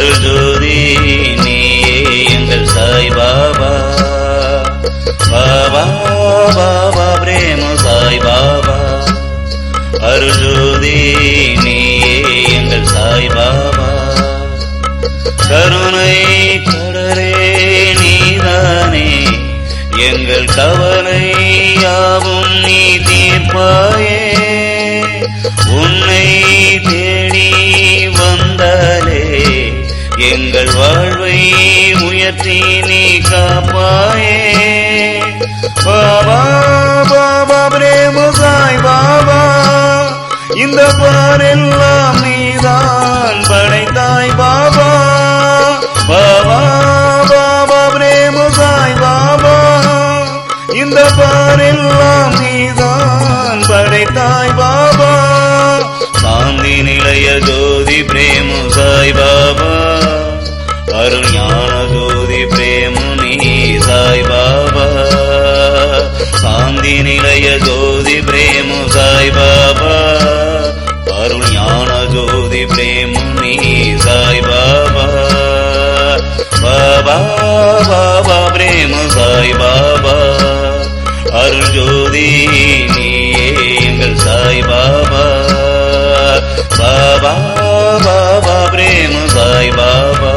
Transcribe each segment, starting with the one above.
அருள் ஜோதி நீயே எங்கள் சாய் பாபா. பாபா பாபா பிரேம சாய் பாபா. அருள் ஜோதி நீயே எங்கள் சாய் பாபா. கருணை கடலே நீதானே எங்கள் கவலை யாவும் நீ தீர்ப்பாயே. உன்னை தேடி வந்தாலே எங்கள் வாழ்வை உயர்த்தி நீ காப்பாயே. பாபா பாபா பிரேம சாய் பாபா. இந்த பாரெல்லாம் நீதான் படைத்தாய் பாபா. பாபா பாபா பிரேம சாய் பாபா. இந்த பாரெல்லாம் நீதான் படைத்தாய் பாபா. சாந்தி நிலைய ஜோதி பிரேம சாய் பாபா. அருள் ஞான ஜோதி பிரேம நீ சாய் பாபா. சாந்தி நிலைய ஜோதி பிரேம சாய் பாபா. அருள் ஞான ஜோதி பிரேம நீ சாய் பாபா. பாபா பாபா பிரேம சாய் பாபா. அருள் ஜோதி நீயே எங்கள் சாய் பாபா. பாபா பாபா பிரேம சாய் பாபா.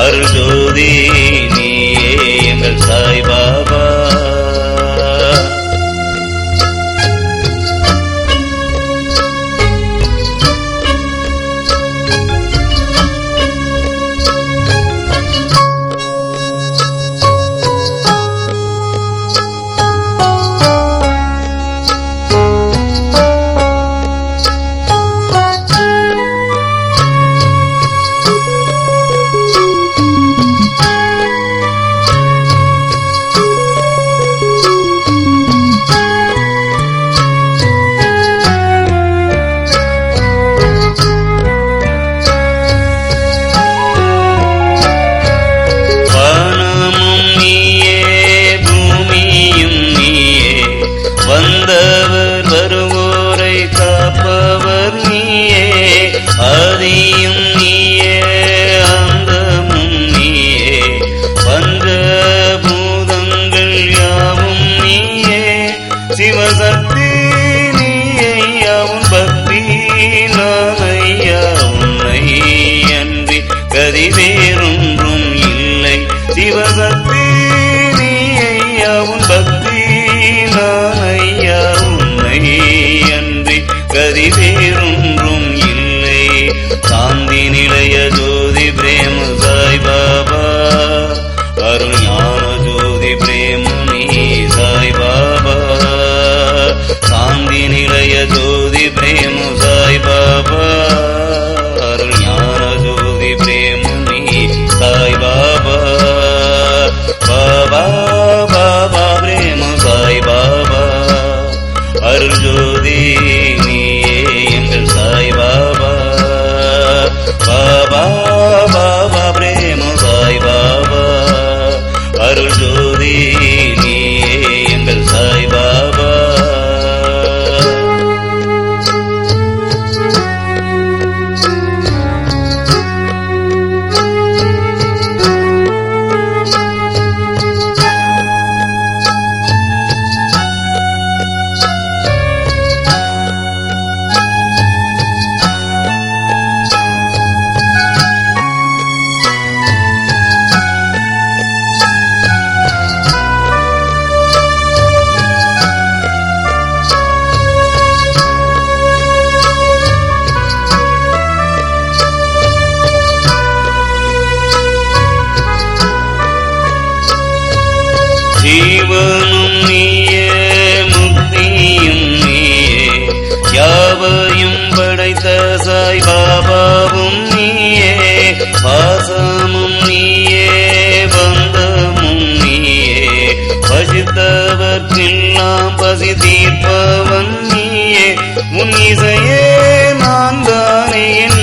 அருள் ஜோதி நீயே எங்கள் சாய் பாபா. வந்தவர் வருவோரை காப்பவர் நீயே. ஆதியும் நீயே அந்தமும் நீயே. பஞ்சபூதங்கள் யாவும் நீயே. சிவசக்தி நீயே யாவும் பக்தி நானையா. உன்னை அன்றி கதி வேறொன்றும் இல்லை. சிவசக்தி நீயே யாவும் பக்தி நானையா. உன்னை அன்றி கதி வேறொன்றும் இல்லை. சாந்தி நிலைய ஜோதி பிரேம சாய் பாபா. அருள் ஞான ஜோதி பிரேம நீ சாய் பாபா. சாந்தி நிலைய ஜோதி பிரேம சாய் பாபா. அருள் ஞான ஜோதி பிரேம நீ சாய் பாபா. பாபா பாபா பிரேம சாய் பாபா. அருள் ஜோதி நீயே எங்கள் சாய் பாபா. பாபா பாபா பிரேம சாய் பாபா. அருள் ஜோதி நீயே எங்கள் சாய் பாபா. ஜீவனும் நீயே முக்தியும் நீயே. யாவையும் படைத்த சாய் பாபாவும் நீயே. பாசமும் நீயே பந்தமும் நீயே. பசித்தவர்க்கெல்லாம் பசி தீர்ப்பவன் நீயே. உன் இசையே நான் தானே என்